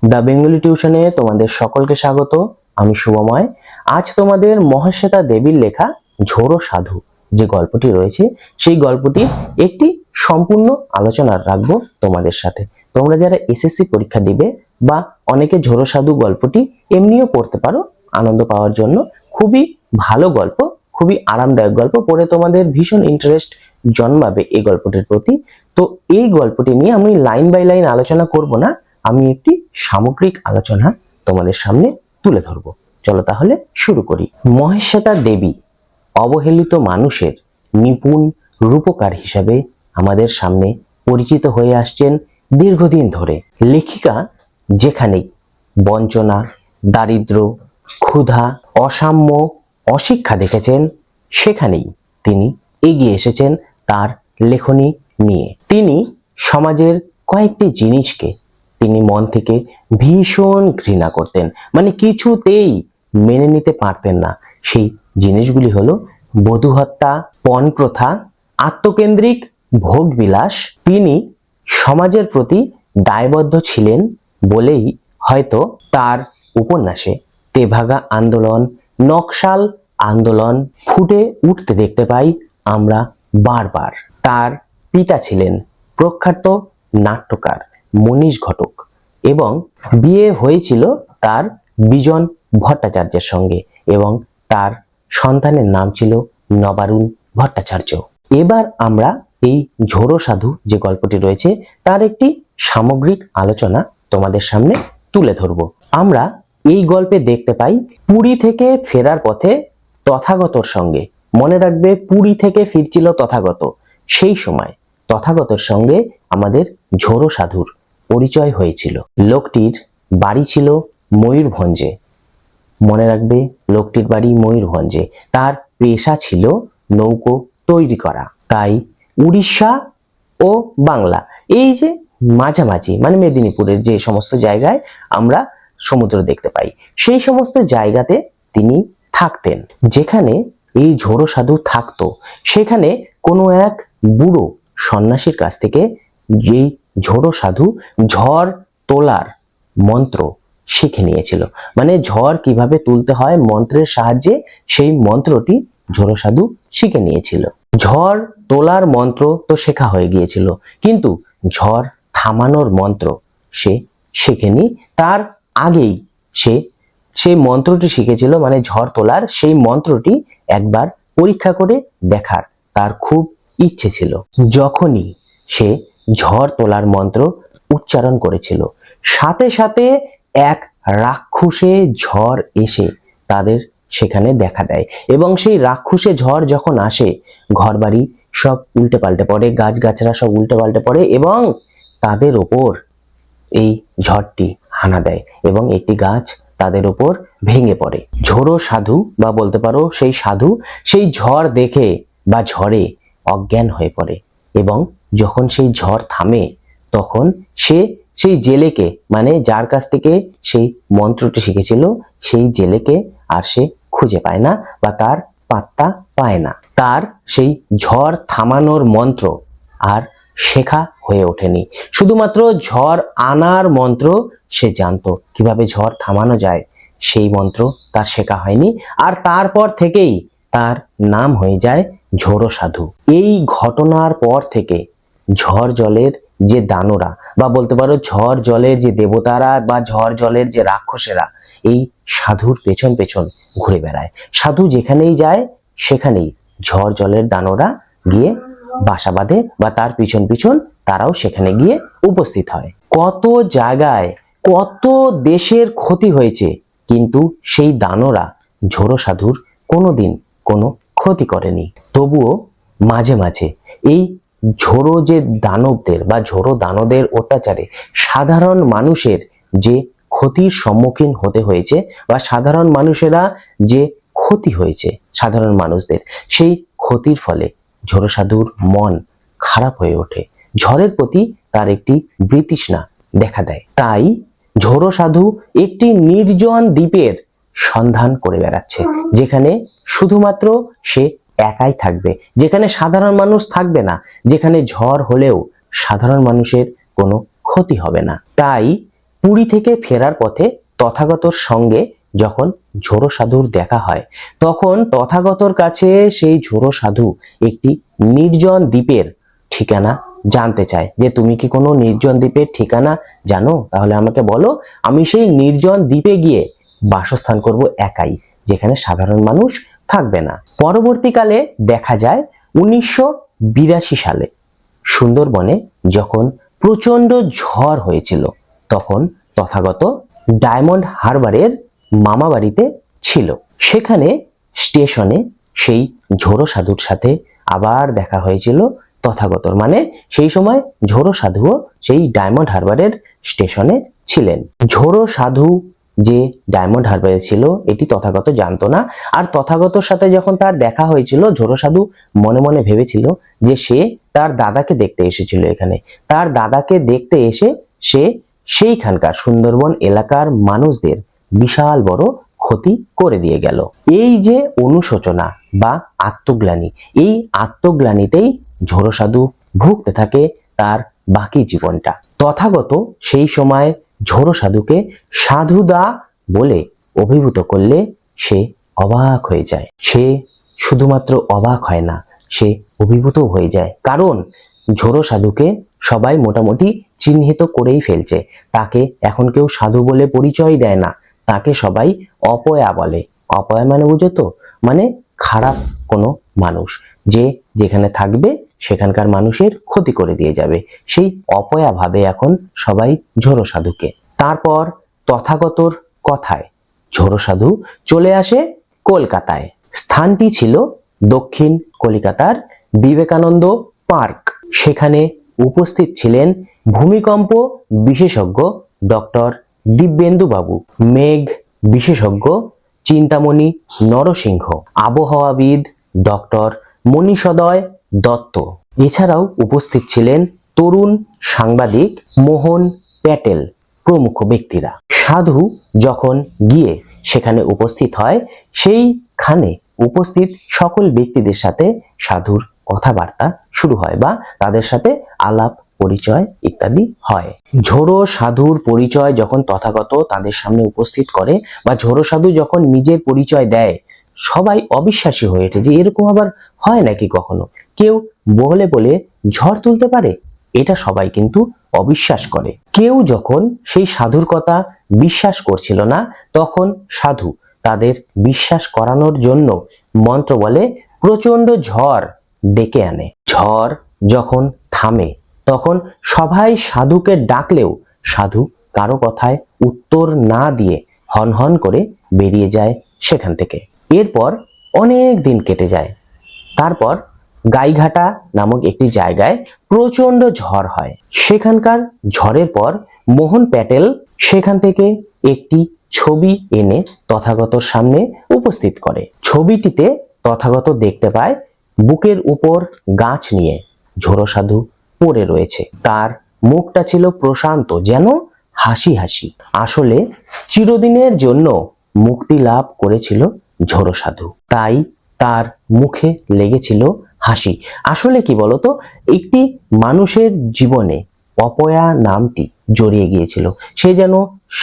The Bengali টিউশনে তোমাদের সকলকে স্বাগত। আমি শুভময়। আজ তোমাদের মহাশ্বেতা দেবীর লেখা ঝোড়ো সাধু যে গল্পটি রয়েছে, সেই গল্পটি একটি সম্পূর্ণ আলোচনা রাখবো তোমাদের সাথে। তোমরা যারা এসএসসি পরীক্ষা দিবে বা অনেকে ঝোড়ো সাধু গল্পটি এমনিও পড়তে পারো আনন্দ পাওয়ার জন্য। খুবই ভালো গল্প, খুবই আরামদায়ক গল্প, পড়ে তোমাদের ভীষণ ইন্টারেস্ট জন্মাবে এই গল্পটির প্রতি। তো এই গল্পটি নিয়ে আমি লাইন বাই লাইন আলোচনা করব না, আমি একটি সামগ্রিক আলোচনা তোমাদের সামনে তুলে ধরব। চলো তাহলে শুরু করি। মহাশ্বেতা দেবী অবহেলিত মানুষের নিপুণ রূপকার হিসাবে আমাদের সামনে পরিচিত হয়ে আসছেন দীর্ঘদিন ধরে। লেখিকা যেখানেই বঞ্চনা, দারিদ্র, ক্ষুধা, অসাম্য, অশিক্ষা দেখেছেন, সেখানেই তিনি এগিয়ে এসেছেন তার লেখনী নিয়ে। তিনি সমাজের কয়েকটি জিনিসকে তিনি মন থেকে ভীষণ ঘৃণা করতেন, মানে কিছুতেই মেনে নিতে পারতেন না। সেই জিনিসগুলি হলো বধূ হত্যা, পণ প্রথা, আত্মকেন্দ্রিক ভোগবিলাস। তিনি সমাজের প্রতি দায়বদ্ধ ছিলেন বলেই হয়তো তার উপন্যাসে তেভাগা আন্দোলন, নকশাল আন্দোলন ফুটে উঠতে দেখতে পাই আমরা বারবার। তার পিতা ছিলেন প্রখ্যাত নাট্যকার মনীশ ঘটক এবং বিয়ে হয়েছিল তার বিজন ভট্টাচার্যের সঙ্গে এবং তার সন্তানের নাম ছিল নবারুণ ভট্টাচার্য। এবার আমরা এই ঝোড়ো সাধু যে গল্পটি রয়েছে তার একটি সামগ্রিক আলোচনা তোমাদের সামনে তুলে ধরব। আমরা এই গল্পে দেখতে পাই পুরী থেকে ফেরার পথে তথাগতর সঙ্গে, মনে রাখবে পুরী থেকে ফিরছিল তথাগত, সেই সময় তথাগতর সঙ্গে আমাদের ঝোড়ো সাধুর পরিচয় হয়েছিল। লোকটির বাড়ি ছিল ময়ূরভঞ্জে, মনে রাখবে লোকটির বাড়ি ময়ূরভঞ্জে। তার পেশা ছিল নৌকো তৈরি করা। তাই উড়িষ্যা ও বাংলা, এই যে মাঝামাঝি মানে মেদিনীপুরের যে সমস্ত জায়গায় আমরা সমুদ্র দেখতে পাই, সেই সমস্ত জায়গাতে তিনি থাকতেন। যেখানে এই ঝোড়ো সাধু থাকতো সেখানে কোনো এক বুড়ো সন্ন্যাসীর কাছ থেকে যেই ঝোড়ো সাধু ঝড় তোলার মন্ত্র শিখে নিয়েছিল, মানে ঝড় কিভাবে তুলতে হয় মন্ত্রের সাহায্যে, সেই মন্ত্রটি ঝোড়ো সাধু শিখে নিয়েছিল। ঝড় তোলার মন্ত্র তো শেখা হয়ে গিয়েছিল, কিন্তু ঝড় থামানোর মন্ত্র সে শেখেনি। তার আগেই সে মন্ত্রটি শিখেছিল, মানে ঝড় তোলার সেই মন্ত্রটি একবার পরীক্ষা করে দেখার তার খুব ইচ্ছে ছিল। যখনই সে ঝড় তোলার মন্ত্র উচ্চারণ করেছিল, সাথে সাথে এক রাক্ষসে ঝড় এসে তাদের সেখানে দেখা দেয় এবং সেই রাক্ষসে ঝড় যখন আসে ঘরবাড়ি সব উল্টে পাল্টে পড়ে, গাছগাছরা সব উল্টে পাল্টে পড়ে এবং তাদের ওপর এই ঝড়টি হানা দেয় এবং একটি গাছ তাদের ওপর ভেঙে পড়ে। ঝোড়ো সাধু বা বলতে পারো সেই সাধু সেই ঝড় দেখে বা ঝড়ে অজ্ঞান হয়ে পড়ে এবং যখন সেই ঝড় থামে তখন সে সেই জেলেকে, মানে যার কাছ থেকে সেই মন্ত্রটি শিখেছিল, সেই জেলেকে আর সে খুঁজে পায় না বা তার পাত্তা পায় না। তার সেই ঝড় থামানোর মন্ত্র আর শেখা হয়ে ওঠেনি, শুধুমাত্র ঝড় আনার মন্ত্র সে জানতো, কিভাবে ঝড় থামানো যায় সেই মন্ত্র তার শেখা হয়নি। আর তারপর থেকেই তার নাম হয়ে যায় ঝোড়ো সাধু। এই ঘটনার পর থেকে ঝড় জলের যে দানরা বা বলতে পারো ঝড় জলের যে দেবতারা বা ঝড় জলের যে রাক্ষসেরা এই সাধুর পেছন পেছন ঘুরে বেড়ায়। সাধু যেখানেই যায় সেখানেই ঝড় জলের দানরা গিয়ে বাসা বাঁধে বা তার পিছন পিছন তারাও সেখানে গিয়ে উপস্থিত হয়। কত জায়গায় কত দেশের ক্ষতি হয়েছে, কিন্তু সেই দানরা ঝোড়ো সাধুর কোনোদিন কোনো ক্ষতি করেনি। তবুও মাঝে মাঝে এই ঝোড়ো যে দানবদের বা ঝোড়ো দানবদের অত্যাচারে সাধারণ মানুষের যে ক্ষতির সম্মুখীন হতে হয়েছে বা সাধারণ মানুষেরা যে ক্ষতি হয়েছে সাধারণ মানুষদের, সেই ক্ষতির ফলে ঝোড়ো সাধুর মন খারাপ হয়ে ওঠে। ঝড়ের প্রতি তার একটি বিতৃষ্ণা দেখা দেয়। তাই ঝোড়ো সাধু একটি নির্জন দ্বীপের সন্ধান করে বেড়াচ্ছে, যেখানে শুধুমাত্র সে একাই থাকবে, যেখানে সাধারণ মানুষ থাকবে না, যেখানে ঝড় হলেও সাধারণ মানুষের কোনো ক্ষতি হবে না। তাই পুরী থেকে ফেরার পথে তথাগতর সঙ্গে যখন ঝোড়ো সাধুর দেখা হয়, তখন তথাগতর কাছে সেই ঝোড়ো সাধু একটি নির্জন দ্বীপের ঠিকানা জানতে চায়, যে তুমি কি কোনো নির্জন দ্বীপের ঠিকানা জানো, তাহলে আমাকে বলো, আমি সেই নির্জন দ্বীপে গিয়ে বাসস্থান করব একাই, যেখানে সাধারণ মানুষ থাকবে না। পরবর্তীকালে দেখা যায় 1982 সালে সুন্দরবনে যখন প্রচন্ড ঝড় হয়েছিল, তখন তথাগত ডায়মন্ড হারবারের মামা বাড়িতে ছিল। সেখানে স্টেশনে সেই ঝোড়ো সাধুর সাথে আবার দেখা হয়েছিল তথাগতর, মানে সেই সময় ঝোড়ো সাধুও সেই ডায়মন্ড হারবারের স্টেশনে ছিলেন। ঝোড়ো সাধু যে ডায়মন্ড হারবারে ছিল এটি তথাগত জানতো না। আর তথাগতর সাথে যখন তার দেখা হয়েছিল, ঝোড়ো সাধু মনে মনে ভেবেছিল যে সে তার দাদাকে দেখতে এসেছিল এখানে। তার দাদাকে দেখতে এসে সে সেইখানকার সুন্দরবন এলাকার মানুষদের বিশাল বড় ক্ষতি করে দিয়ে গেল। এই যে অনুশোচনা বা আত্মগ্লানি, এই আত্মগ্লানিতেই ঝোড়ো সাধু ভুগতে থাকে তার বাকি জীবনটা। তথাগত সেই সময় ঝোড়ো সাধুকে সাধুদা বলে অভিভূত করলে সে অবাক হয়ে যায়। সে শুধুমাত্র অবাক হয় না, সে অভিভূত হয়ে যায়, কারণ ঝোড়ো সাধুকে সবাই মোটামুটি চিহ্নিত করেই ফেলছে। তাকে এখন কেউ সাধু বলে পরিচয় দেয় না, তাকে সবাই অপয়া বলে। অপয়া মানে বুঝো তো, মানে খারাপ কোনো মানুষ, যে যেখানে থাকবে সেখানকার মানুষের ক্ষতি করে দিয়ে যাবে, সেই অপয়া ভাবে এখন সবাই ঝোড়ো সাধুকে। তারপর তথাগতর কথায় ঝোড়ো সাধু চলে আসে কলকাতায়। স্থানটি ছিল দক্ষিণ কলকাতার বিবেকানন্দ পার্ক। সেখানে উপস্থিত ছিলেন ভূমিকম্প বিশেষজ্ঞ ডক্টর দিব্যেন্দু বাবু, মেঘ বিশেষজ্ঞ চিন্তামণি নরসিংহ, আবহাওয়াবিদ ডক্টর মনীষোদয় দত্ত। এছাড়াও উপস্থিত ছিলেন তরুণ সাংবাদিক মোহন প্যাটেল প্রমুখ ব্যক্তিরা। সাধু যখন গিয়ে সেখানে উপস্থিত হয়, সেইখানে উপস্থিত সকল ব্যক্তিদের সাথে সাধুর কথাবার্তা শুরু হয় বা তাদের সাথে আলাপ পরিচয় ইত্যাদি হয়। ঝোড়ো সাধুর পরিচয় যখন তথাগত তাদের সামনে উপস্থিত করে বা ঝোড়ো সাধু যখন নিজের পরিচয় দেয়, সবাই অবিশ্বাসী হয়ে ওঠে যে এরকম আবার হয় নাকি কখনো, কেউ বলে বলে ঝড় তুলতে পারে, এটা সবাই কিন্তু অবিশ্বাস করে। কেউ যখন সেই সাধুর কথা বিশ্বাস করছিল না, তখন সাধু তাদের বিশ্বাস করানোর জন্য মন্ত্র বলে প্রচন্ড ঝড় ডেকে আনে। ঝড় যখন থামে, তখন সবাই সাধুকে ডাকলেও সাধু কারো কথায় উত্তর না দিয়ে হনহন করে বেরিয়ে যায় সেখান থেকে। এরপর অনেক দিন কেটে যায়। তারপর গাইঘাটা নামক একটি জায়গায় প্রচন্ড ঝড় হয়। সেখানকার ঝড়ের পর মোহন প্যাটেল সেখান থেকে একটি ছবি এনে তথাগতর সামনে উপস্থিত করে। ছবিটিতে তথাগত দেখতে পায় বুকের উপর গাছ নিয়ে ঝোড়ো সাধু পড়ে রয়েছে। তার মুখটা ছিল প্রশান্ত, যেন হাসি হাসি। আসলে চিরদিনের জন্য মুক্তি লাভ করেছিল ঝোড়ো সাধু, তাই তার মুখে লেগেছিল হাসি। আসলে কি বলতো, একটি মানুষের জীবনে অপয়া নামটি জড়িয়ে গিয়েছিল। সে যেন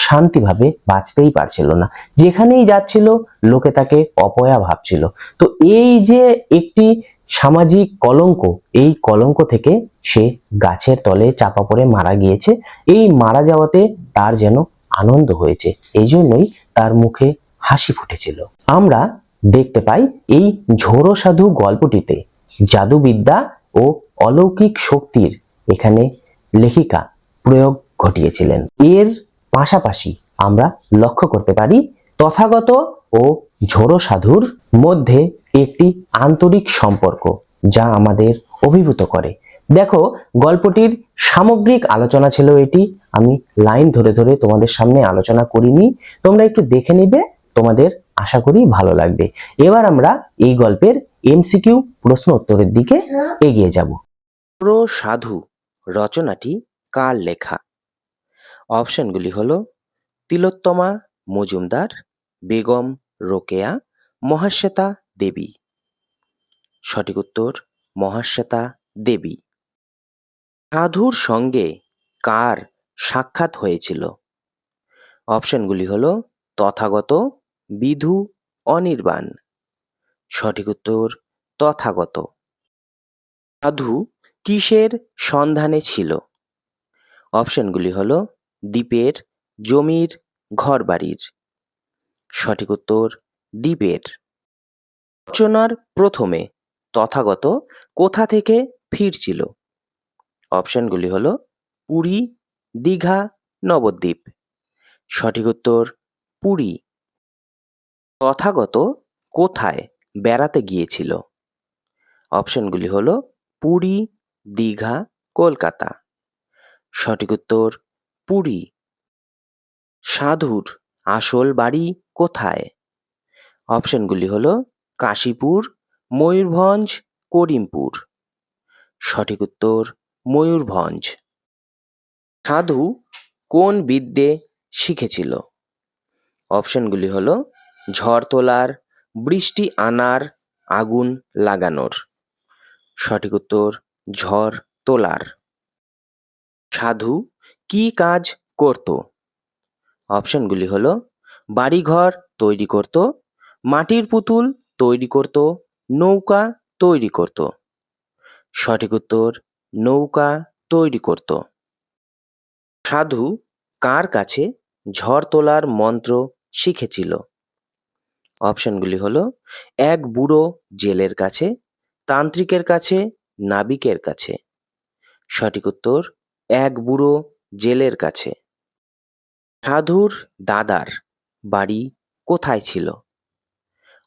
শান্তিভাবে বাঁচতেই পারছিল না, যেখানেই যাচ্ছিল লোকে তাকে অপয়া ভাবছিল। তো এই যে একটি সামাজিক কলঙ্ক, এই কলঙ্ক থেকে সে গাছের তলে চাপা পড়ে মারা গিয়েছে। এই মারা যাওয়াতে তার যেন আনন্দ হয়েছে, এই জন্যই তার মুখে হাসি ফুটেছিল। আমরা দেখতে পাই এই ঝোড়ো সাধু গল্পটিতে জাদুবিদ্যা ও অলৌকিক শক্তির এখানে লেখিকা প্রয়োগ ঘটিয়েছিলেন। এর পাশাপাশি আমরা লক্ষ্য করতে পারি তথাগত ও ঝোড়ো সাধুর মধ্যে একটি আন্তরিক সম্পর্ক, যা আমাদের অভিভূত করে। দেখো, গল্পটির সামগ্রিক আলোচনা ছিল এটি। আমি লাইন ধরে ধরে তোমাদের সামনে আলোচনা করিনি, তোমরা একটু দেখে নিবে, তোমাদের আশা করি ভালো লাগবে। এবার আমরা এই গল্পের এমসিকিউ প্রশ্ন উত্তরের দিকে এগিয়ে যাব। ঝোড়ো সাধু রচনাটি কার লেখা? অপশনগুলি হলো তিলোত্তমা মজুমদার, বেগম রোকেয়া, মহাশ্বেতা দেবী। সঠিক উত্তর মহাশ্বেতা দেবী। সাধুর সঙ্গে কার সাক্ষাৎ হয়েছিল? অপশনগুলি হলো তথাগত, বিধু, অনির্বাণ। সঠিক উত্তর তথাগত। সাধু কিসের সন্ধানে ছিল? অপশনগুলি হলো দ্বীপের, জমির, ঘরবাড়ির। সঠিক উত্তর দ্বীপের। রচনার প্রথমে তথাগত কোথা থেকে ফিরছিল? অপশনগুলি হলো পুরী, দীঘা, নবদ্বীপ। সঠিক উত্তর পুরী। তথাগত কোথায় বেড়াতে গিয়েছিল? অপশনগুলি হলো পুরী, দীঘা, কলকাতা। সঠিক উত্তর পুরী। সাধুর আসল বাড়ি কোথায়? অপশনগুলি হলো কাশীপুর, ময়ূরভঞ্জ, করিমপুর। সঠিক উত্তর ময়ূরভঞ্জ। সাধু কোন বিদ্যে শিখেছিল? অপশনগুলি হলো ঝড় তোলার, বৃষ্টি আনার, আগুন লাগানোর। সঠিক উত্তর ঝড় তোলার। সাধু কি কাজ করত? অপশনগুলি হলো বাড়িঘর তৈরি করত, মাটির পুতুল তৈরি করত, নৌকা তৈরি করত। সঠিক উত্তর নৌকা তৈরি করত। সাধু কার কাছে ঝড় তোলার মন্ত্র শিখেছিল? অপশনগুলি হলো এক বুড়ো জেলের কাছে, তান্ত্রিকের কাছে, নাবিকের কাছে। সঠিক উত্তর এক বুড়ো জেলের কাছে। সাধুর দাদার বাড়ি কোথায় ছিল?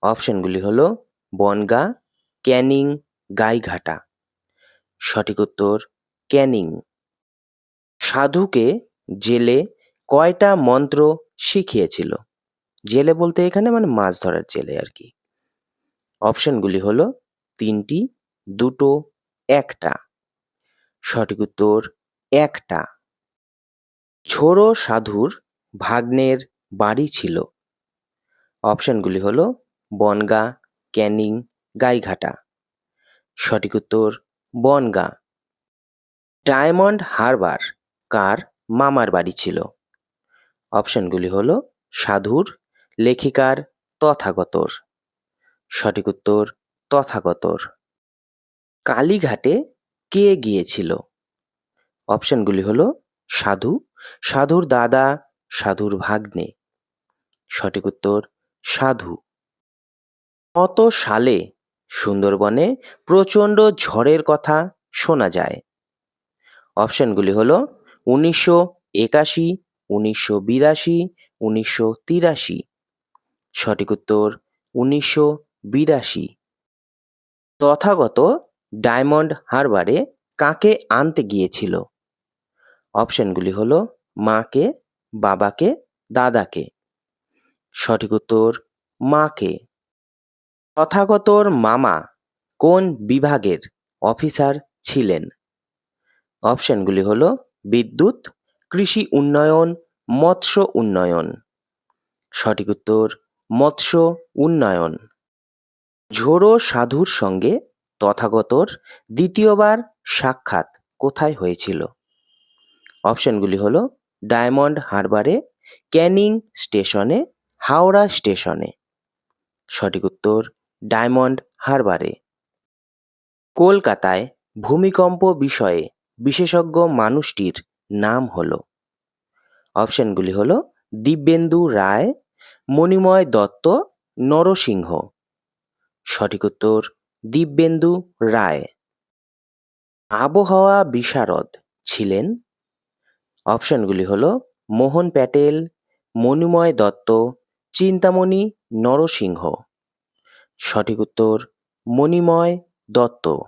অপশনগুলি হলো বনগাঁ, ক্যানিং, গাইঘাটা। সঠিক উত্তর ক্যানিং। সাধুকে জেলে কয়টা মন্ত্র শিখিয়েছিল? জেলে বলতে এখানে মানে মাছ ধরার জেলে আর কি। অপশনগুলি হলো তিনটি, দুটো, একটা। সঠিক উত্তর একটা। ঝোড়ো সাধুর ভাগ্নের বাড়ি ছিল? অপশনগুলি হলো বনগাঁ, ক্যানিং, গাইঘাটা। সঠিক উত্তর বনগাঁ। ডায়মন্ড হারবার কার মামার বাড়ি ছিল? অপশনগুলি হলো সাধুর, লেখিকার, তথাগতর। সঠিক উত্তর তথাগতর। কালীঘাটে কে গিয়েছিল? অপশনগুলি হলো সাধু, সাধুর দাদা, সাধুর ভাগ্নে। সঠিক উত্তর সাধু। কত সালে সুন্দরবনে প্রচণ্ড ঝড়ের কথা শোনা যায়? অপশনগুলি হলো 1981, 1982, 1983। সঠিক উত্তর 1982। তথাগত ডায়মন্ড হারবারে কাকে আনতে গিয়েছিল? অপশনগুলি হলো মাকে, বাবাকে, দাদাকে। সঠিক উত্তর মাকে। তথাগতর মামা কোন বিভাগের অফিসার ছিলেন? অপশনগুলি হলো বিদ্যুৎ, কৃষি উন্নয়ন, মৎস্য উন্নয়ন। সঠিক উত্তর মৎস্য উন্নয়ন। ঝোড়ো সাধুর সঙ্গে তথাগতর দ্বিতীয়বার সাক্ষাৎ কোথায় হয়েছিল? অপশনগুলি হলো ডায়মন্ড হারবারে, ক্যানিং স্টেশনে, হাওড়া স্টেশনে। সঠিক উত্তর ডায়মন্ড হারবারে। কলকাতায় ভূমিকম্প বিষয়ে বিশেষজ্ঞ মানুষটির নাম হলো? অপশনগুলি হলো দিব্যেন্দু রায়, মণিময় দত্ত, নরসিংহ। সঠিক উত্তর দিব্যেন্দু রায়। আবহাওয়া বিশারদ ছিলেন? অপশনগুলি হলো মোহন প্যাটেল, মণিময় দত্ত, চিন্তামণি নরসিংহ। সঠিক উত্তর মণিময় দত্ত।